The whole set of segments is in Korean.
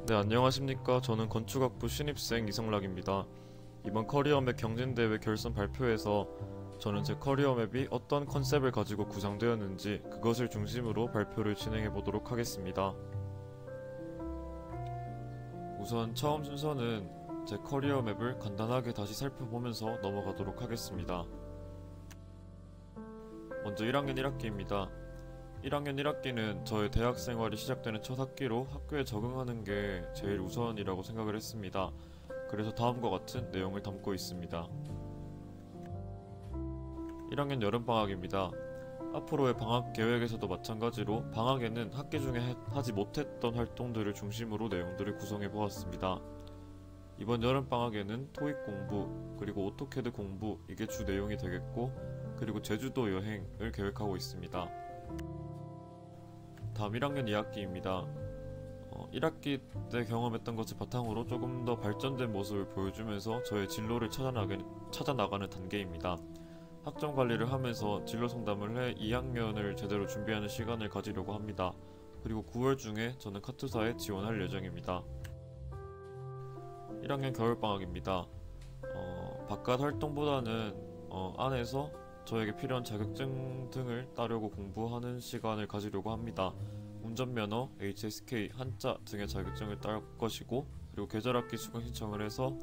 네, 안녕하십니까. 저는 건축학부 신입생 이성락입니다. 이번 커리어맵 경진대회 결선 발표에서 저는 제 커리어맵이 어떤 컨셉을 가지고 구상되었는지 그것을 중심으로 발표를 진행해 보도록 하겠습니다. 우선 처음 순서는 제 커리어맵을 간단하게 다시 살펴보면서 넘어가도록 하겠습니다. 먼저 1학년 1학기입니다. 1학년 1학기는 저의 대학 생활이 시작되는 첫 학기로 학교에 적응하는 게 제일 우선이라고 생각을 했습니다. 그래서 다음과 같은 내용을 담고 있습니다. 1학년 여름방학입니다. 앞으로의 방학 계획에서도 마찬가지로 방학에는 학기 중에 하지 못했던 활동들을 중심으로 내용들을 구성해 보았습니다. 이번 여름방학에는 토익 공부, 그리고 오토캐드 공부, 이게 주 내용이 되겠고, 그리고 제주도 여행을 계획하고 있습니다. 다음 1학년 2학기입니다. 1학기 때 경험했던 것을 바탕으로 조금 더 발전된 모습을 보여주면서 저의 진로를 찾아나가는 단계입니다. 학점 관리를 하면서 진로 상담을 해 2학년을 제대로 준비하는 시간을 가지려고 합니다. 그리고 9월 중에 저는 카투사에 지원할 예정입니다. 1학년 겨울방학입니다. 바깥 활동보다는 안에서 저에게 필요한 자격증 등을 따려고 공부하는 시간을 가지려고 합니다. 운전면허, HSK, 한자 등의 자격증을 딸 것이고, 그리고 계절학기 수강 신청을 해서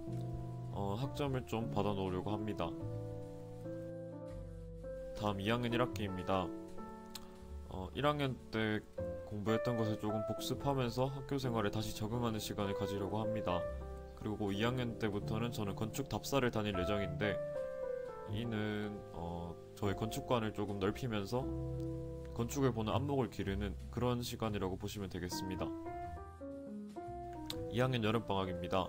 학점을 좀 받아놓으려고 합니다. 다음 2학년 1학기입니다. 1학년 때 공부했던 것을 조금 복습하면서 학교 생활에 다시 적응하는 시간을 가지려고 합니다. 그리고 2학년 때부터는 저는 건축 답사를 다닐 예정인데, 이는 저의 건축관을 조금 넓히면서 건축을 보는 안목을 기르는 그런 시간이라고 보시면 되겠습니다. 2학년 여름방학입니다.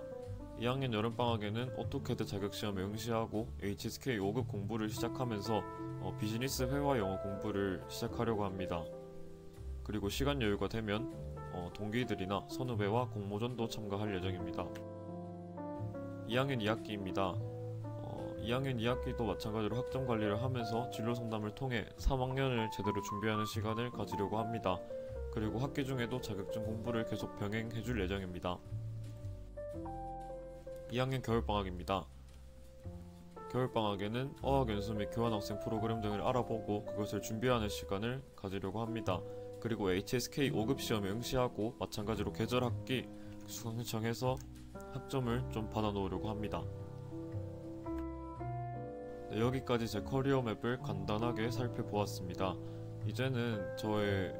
2학년 여름방학에는 오토캐드 자격시험에 응시하고 HSK 5급 공부를 시작하면서 비즈니스 회화 영어 공부를 시작하려고 합니다. 그리고 시간 여유가 되면 동기들이나 선후배와 공모전도 참가할 예정입니다. 2학년 2학기입니다. 2학년 2학기도 마찬가지로 학점 관리를 하면서 진로 상담을 통해 3학년을 제대로 준비하는 시간을 가지려고 합니다. 그리고 학기 중에도 자격증 공부를 계속 병행해 줄 예정입니다. 2학년 겨울방학입니다. 겨울방학에는 어학연수 및 교환학생 프로그램 등을 알아보고 그것을 준비하는 시간을 가지려고 합니다. 그리고 HSK 5급 시험에 응시하고 마찬가지로 계절학기 수강 신청해서 학점을 좀 받아놓으려고 합니다. 네, 여기까지 제 커리어 맵을 간단하게 살펴보았습니다. 이제는 저의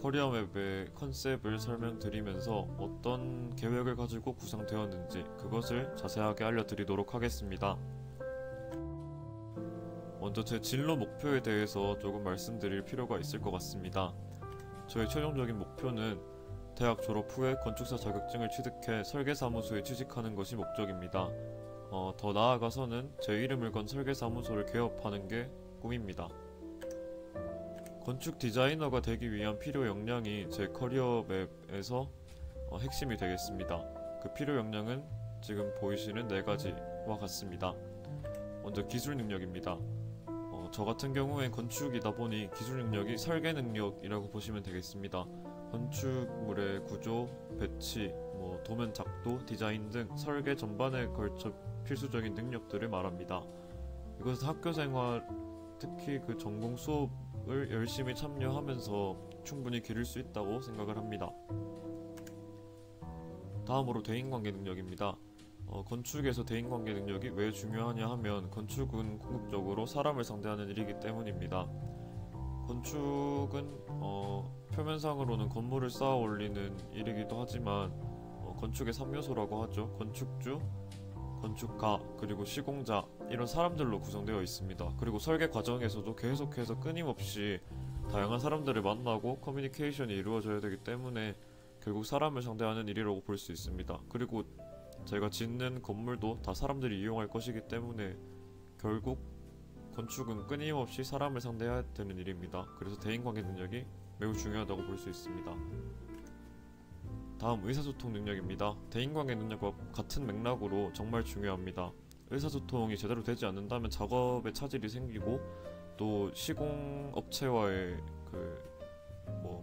커리어 맵의 컨셉을 설명드리면서 어떤 계획을 가지고 구성되었는지 그것을 자세하게 알려드리도록 하겠습니다. 먼저 제 진로 목표에 대해서 조금 말씀드릴 필요가 있을 것 같습니다. 저의 최종적인 목표는 대학 졸업 후에 건축사 자격증을 취득해 설계사무소에 취직하는 것이 목적입니다. 더 나아가서는 제 이름을 건 설계사무소를 개업하는 게 꿈입니다. 건축 디자이너가 되기 위한 필요 역량이 제 커리어 맵에서 핵심이 되겠습니다. 그 필요 역량은 지금 보이시는 4가지와 같습니다. 먼저 기술 능력입니다. 저 같은 경우엔 건축이다 보니 기술 능력이 설계 능력이라고 보시면 되겠습니다. 건축물의 구조, 배치, 도면 작도, 디자인 등 설계 전반에 걸쳐 필수적인 능력들을 말합니다. 이것은 학교 생활, 특히 그 전공 수업을 열심히 참여하면서 충분히 기를 수 있다고 생각을 합니다. 다음으로 대인관계 능력입니다. 건축에서 대인관계 능력이 왜 중요하냐 하면 건축은 궁극적으로 사람을 상대하는 일이기 때문입니다. 건축은 표면상으로는 건물을 쌓아 올리는 일이기도 하지만 건축의 3요소라고 하죠. 건축주, 건축가, 그리고 시공자, 이런 사람들로 구성되어 있습니다. 그리고 설계 과정에서도 계속해서 끊임없이 다양한 사람들을 만나고 커뮤니케이션이 이루어져야 되기 때문에 결국 사람을 상대하는 일이라고 볼 수 있습니다. 그리고 제가 짓는 건물도 다 사람들이 이용할 것이기 때문에 결국 건축은 끊임없이 사람을 상대해야 되는 일입니다. 그래서 대인관계 능력이 매우 중요하다고 볼 수 있습니다. 다음 의사소통 능력입니다. 대인관계 능력과 같은 맥락으로 정말 중요합니다. 의사소통이 제대로 되지 않는다면 작업에 차질이 생기고 또 시공업체와의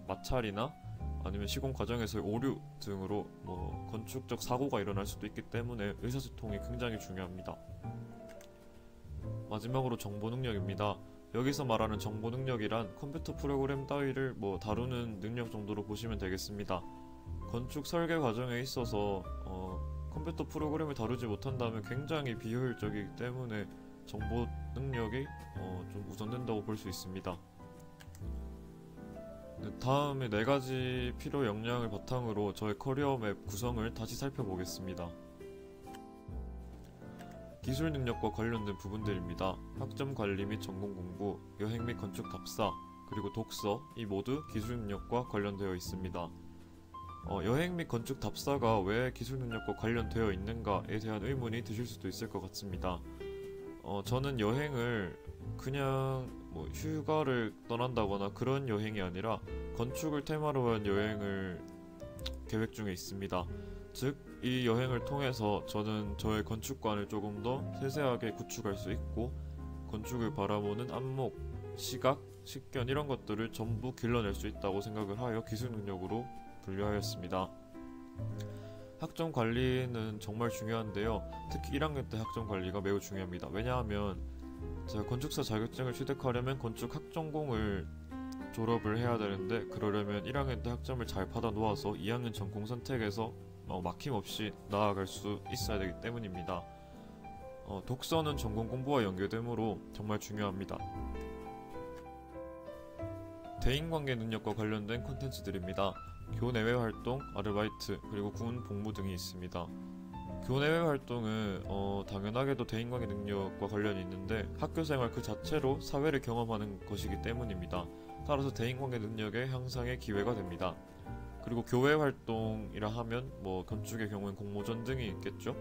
마찰이나 아니면 시공 과정에서의 오류 등으로 건축적 사고가 일어날 수도 있기 때문에 의사소통이 굉장히 중요합니다. 마지막으로 정보 능력입니다. 여기서 말하는 정보 능력이란 컴퓨터 프로그램 따위를 다루는 능력 정도로 보시면 되겠습니다. 건축 설계 과정에 있어서 컴퓨터 프로그램을 다루지 못한다면 굉장히 비효율적이기 때문에 정보 능력이 좀 우선된다고 볼 수 있습니다. 다음에 4가지 필요 역량을 바탕으로 저의 커리어 맵 구성을 다시 살펴보겠습니다. 기술 능력과 관련된 부분들입니다. 학점 관리 및 전공 공부, 여행 및 건축 답사, 그리고 독서, 이 모두 기술 능력과 관련되어 있습니다. 여행 및 건축 답사가 왜 기술 능력과 관련되어 있는가에 대한 의문이 드실 수도 있을 것 같습니다. 저는 여행을 그냥 휴가를 떠난다거나 그런 여행이 아니라 건축을 테마로 한 여행을 계획 중에 있습니다. 즉, 이 여행을 통해서 저는 저의 건축관을 조금 더 세세하게 구축할 수 있고 건축을 바라보는 안목, 시각, 식견 이런 것들을 전부 길러낼 수 있다고 생각을 하여 기술 능력으로 분류하였습니다. 학점 관리는 정말 중요한데요. 특히 1학년 때 학점 관리가 매우 중요합니다. 왜냐하면 제가 건축사 자격증을 취득하려면 건축 학전공을 졸업을 해야 되는데 그러려면 1학년 때 학점을 잘 받아 놓아서 2학년 전공 선택에서 막힘없이 나아갈 수 있어야 되기 때문입니다. 독서는 전공 공부와 연계되므로 정말 중요합니다. 대인관계 능력과 관련된 콘텐츠들입니다. 교내외 활동, 아르바이트, 그리고 군 복무 등이 있습니다. 교내외 활동은 당연하게도 대인관계 능력과 관련이 있는데 학교생활 그 자체로 사회를 경험하는 것이기 때문입니다. 따라서 대인관계 능력의 향상의 기회가 됩니다. 그리고 교외 활동이라 하면 건축의 경우엔 공모전 등이 있겠죠.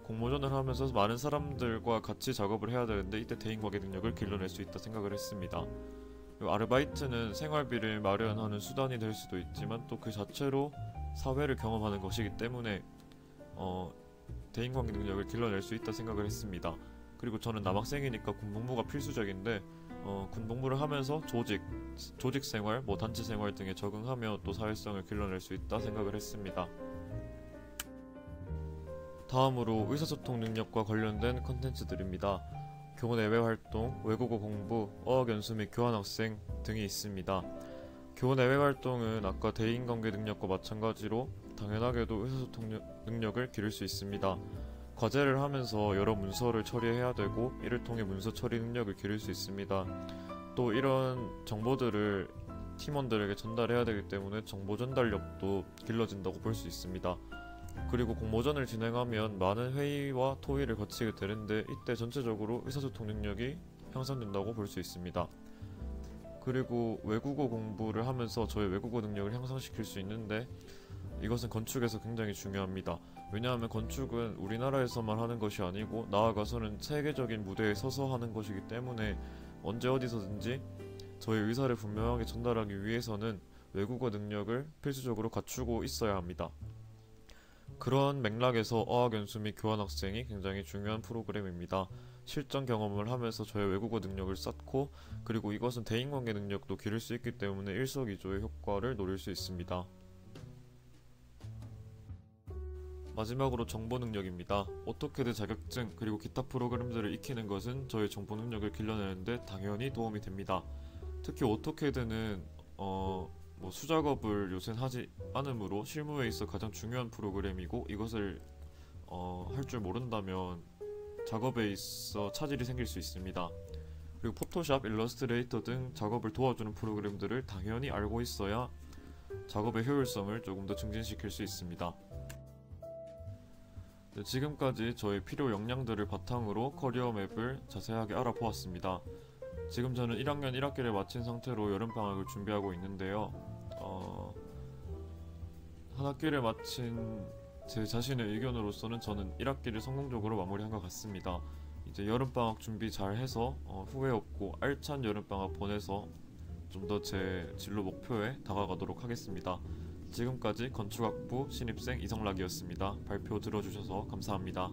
공모전을 하면서 많은 사람들과 같이 작업을 해야 되는데 이때 대인관계 능력을 길러낼 수 있다 생각을 했습니다. 그리고 아르바이트는 생활비를 마련하는 수단이 될 수도 있지만 또 그 자체로 사회를 경험하는 것이기 때문에 대인관계 능력을 길러낼 수 있다 생각을 했습니다. 그리고 저는 남학생이니까 군복무가 필수적인데 군복무를 하면서 조직생활, 단체생활 등에 적응하며 또 사회성을 길러낼 수 있다 생각을 했습니다. 다음으로 의사소통 능력과 관련된 컨텐츠들입니다. 교내외 활동, 외국어 공부, 어학 연수 및 교환학생 등이 있습니다. 교내외 활동은 아까 대인관계 능력과 마찬가지로 당연하게도 의사소통 능력을 기를 수 있습니다. 과제를 하면서 여러 문서를 처리해야 되고 이를 통해 문서 처리 능력을 기를 수 있습니다. 또 이런 정보들을 팀원들에게 전달해야 되기 때문에 정보 전달력도 길러진다고 볼 수 있습니다. 그리고 공모전을 진행하면 많은 회의와 토의를 거치게 되는데 이때 전체적으로 의사소통 능력이 향상된다고 볼 수 있습니다. 그리고 외국어 공부를 하면서 저의 외국어 능력을 향상시킬 수 있는데 이것은 건축에서 굉장히 중요합니다. 왜냐하면 건축은 우리나라에서만 하는 것이 아니고 나아가서는 세계적인 무대에 서서 하는 것이기 때문에 언제 어디서든지 저의 의사를 분명하게 전달하기 위해서는 외국어 능력을 필수적으로 갖추고 있어야 합니다. 그런 맥락에서 어학연수 및 교환학생이 굉장히 중요한 프로그램입니다. 실전 경험을 하면서 저의 외국어 능력을 쌓고 그리고 이것은 대인관계 능력도 기를 수 있기 때문에 일석이조의 효과를 노릴 수 있습니다. 마지막으로 정보 능력입니다. 오토캐드 자격증 그리고 기타 프로그램들을 익히는 것은 저의 정보 능력을 길러내는데 당연히 도움이 됩니다. 특히 오토캐드는 수작업을 요새는 하지 않으므로 실무에 있어 가장 중요한 프로그램이고 이것을 할 줄 모른다면 작업에 있어 차질이 생길 수 있습니다. 그리고 포토샵, 일러스트레이터 등 작업을 도와주는 프로그램들을 당연히 알고 있어야 작업의 효율성을 조금 더 증진시킬 수 있습니다. 네, 지금까지 저의 필요 역량들을 바탕으로 커리어 맵을 자세하게 알아보았습니다. 지금 저는 1학년 1학기를 마친 상태로 여름방학을 준비하고 있는데요. 한 학기를 마친 제 자신의 의견으로서는 저는 1학기를 성공적으로 마무리한 것 같습니다. 이제 여름방학 준비 잘 해서 후회 없고 알찬 여름방학 보내서 좀 더 제 진로 목표에 다가가도록 하겠습니다. 지금까지 건축학부 신입생 이성락이었습니다. 발표 들어주셔서 감사합니다.